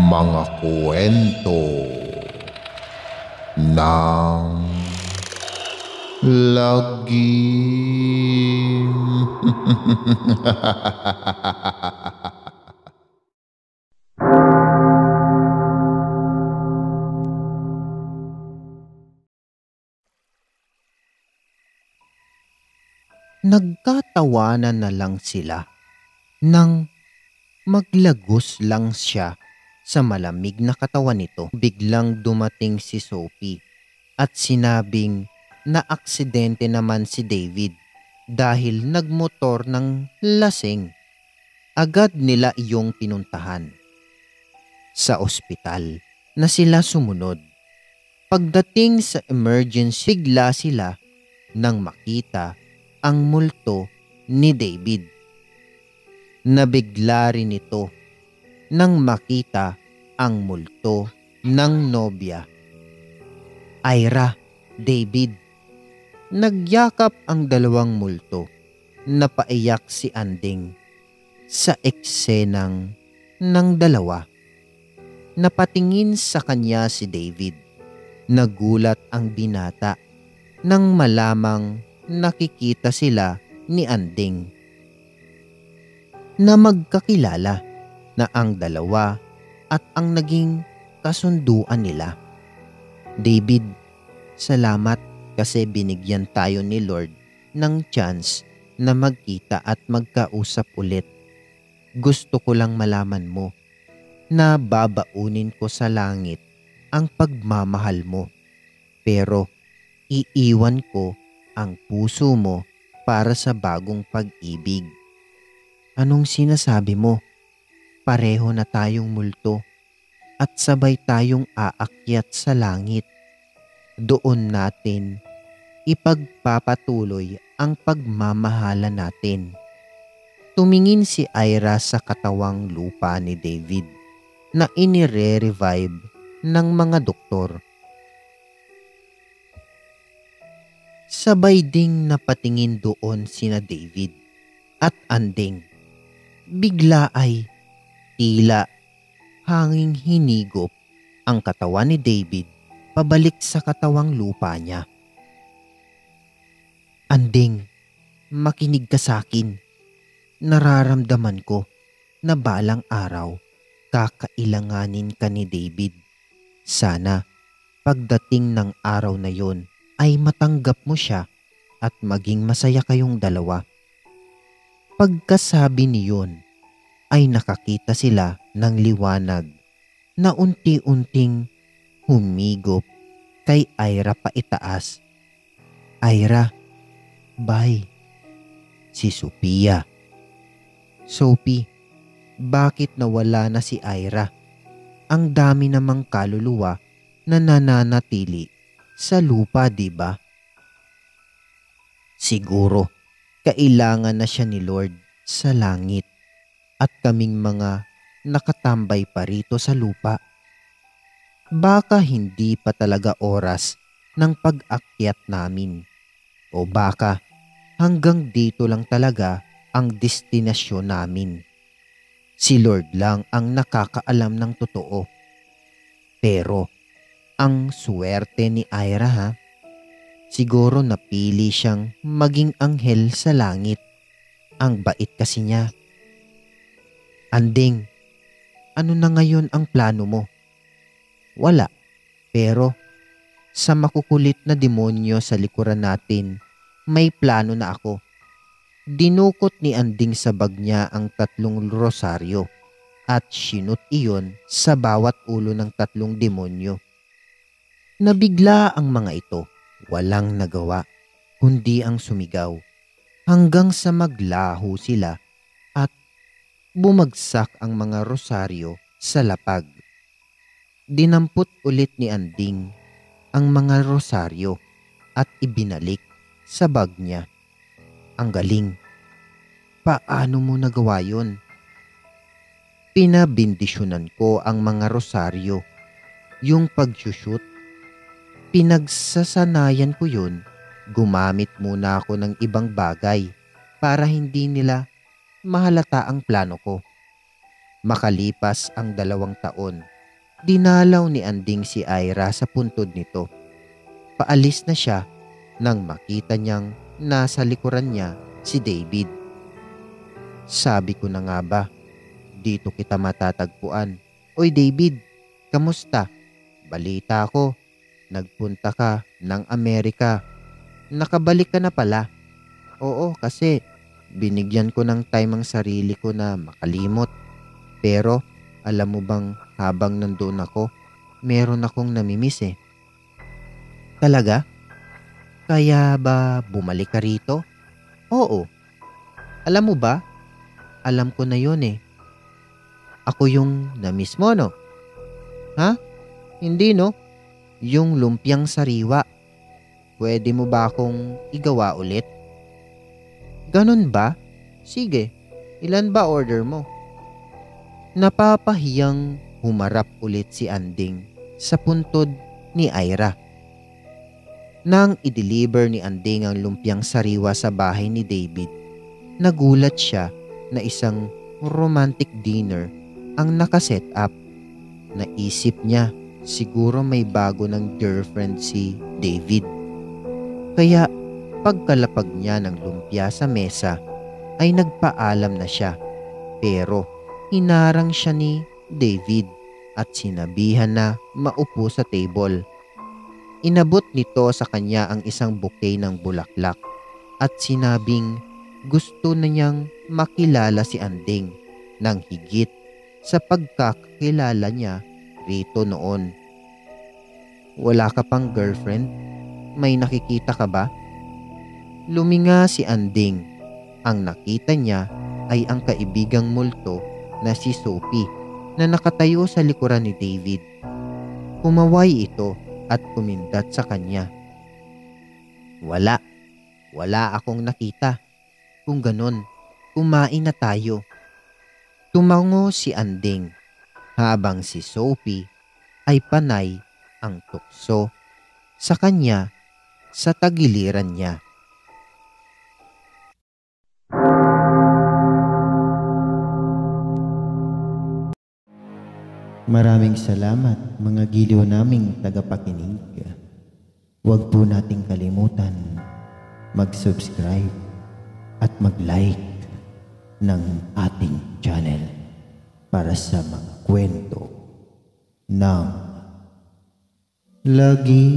Mga kwento ng lagim. Nagkatawanan na lang sila nang maglagos lang siya sa malamig na katawan nito. Biglang dumating si Sophie at sinabing naaksidente naman si David dahil nagmotor ng lasing. Agad nila iyong pinuntahan sa ospital na sila sumunod. Pagdating sa emergency, bigla sila nang makita ang multo ni David. Nabigla rin ito nang makita ang multo ng nobya. Ira, David. Nagyakap ang dalawang multo. Napaiyak si Anding sa eksenang ng dalawa. Napatingin sa kanya si David. Nagulat ang binata nang malamang nakikita sila ni Anding na magkakilala na ang dalawa at ang naging kasunduan nila. David, salamat kasi binigyan tayo ni Lord ng chance na magkita at magkausap ulit. Gusto ko lang malaman mo na babaunin ko sa langit ang pagmamahal mo, pero iiwan ko ang puso mo para sa bagong pag-ibig. Anong sinasabi mo? Pareho na tayong multo at sabay tayong aakyat sa langit. Doon natin ipagpapatuloy ang pagmamahala natin. Tumingin si Ira sa katawang lupa ni David na inire-revive ng mga doktor. Sabay ding napatingin doon sina David at Anding. Bigla ay tila hanging hinigop ang katawan ni David pabalik sa katawang lupa niya. Anding, makinig ka sa akin. Nararamdaman ko na balang araw kakailanganin ka ni David. Sana pagdating ng araw na yon ay matanggap mo siya at maging masaya kayong dalawa. Pagkasabi niyon ay nakakita sila ng liwanag na unti-unting humigop kay Ira paitaas. Ira, bye. Si Sophia. Sophie, bakit nawala na si Ira? Ang dami namang kaluluwa na nananatili sa lupa, di ba? Siguro, kailangan na siya ni Lord sa langit at kaming mga nakatambay pa rito sa lupa. Baka hindi pa talaga oras ng pag-akyat namin. O baka hanggang dito lang talaga ang destinasyon namin. Si Lord lang ang nakakaalam ng totoo. Pero ang swerte ni Ira, ha? Siguro napili siyang maging anghel sa langit. Ang bait kasi niya. Anding, ano na ngayon ang plano mo? Wala, pero sa makukulit na demonyo sa likuran natin, may plano na ako. Dinukot ni Anding sa bag niya ang 3 rosaryo at sinut iyon sa bawat ulo ng 3 demonyo. Nabigla ang mga ito. Walang nagawa kundi ang sumigaw hanggang sa maglaho sila at bumagsak ang mga rosaryo sa lapag. Dinampot ulit ni Anding ang mga rosaryo at ibinalik sa bag niya. Ang galing. Paano mo nagawa yun? Pinabindisyonan ko ang mga rosaryo. Yung pagsushoot, pinagsasanayan ko yun. Gumamit muna ako ng ibang bagay para hindi nila mahalata ang plano ko. Makalipas ang 2 taon, Dinalaw ni Anding si Ira sa puntod nito. Paalis na siya nang makita niyang nasa likuran niya si David. Sabi ko na nga ba, dito kita matatagpuan. Oy David, kamusta? Balita ko, nagpunta ka ng Amerika. Nakabalik ka na pala. Oo, kasi binigyan ko ng time ang sarili ko na makalimot. Pero alam mo bang habang nandoon ako, meron akong namimiss eh. Talaga? Kaya ba bumalik ka rito? Oo. Alam mo ba? Alam ko na yun eh. Ako yung namiss mo, no? Ha? Hindi, no? Yung lumpiang sariwa. Pwede mo ba akong igawa ulit? Ganun ba? Sige. Ilan ba order mo? Napapahiyang humarap ulit si Anding sa puntod ni Ira. Nang i-deliver ni Anding ang lumpiang sariwa sa bahay ni David, nagulat siya na isang romantic dinner ang nakaset up. Naisip niya siguro may bago ng girlfriend si David. Kaya pagkalapag niya ng lumpia sa mesa ay nagpaalam na siya, pero hinarang siya ni David at sinabihan na maupo sa table. Inabot nito sa kanya ang isang bouquet ng bulaklak at sinabing gusto na niyang makilala si Anding ng higit sa pagkakilala niya rito noon. Wala ka pang girlfriend? May nakikita ka ba? Luminga si Anding. Ang nakita niya ay ang kaibigang multo na si Sophie na nakatayo sa likuran ni David. Kumaway ito at kumindat sa kanya. Wala akong nakita. Kung ganon, kumain na tayo. Tumango si Anding habang si Sophie ay panay ang tukso sa kanya sa tagiliran niya. Maraming salamat mga giliw naming tagapakinig. Huwag po nating kalimutan mag-subscribe at mag-like ng ating channel para sa mga kwento ng lagi.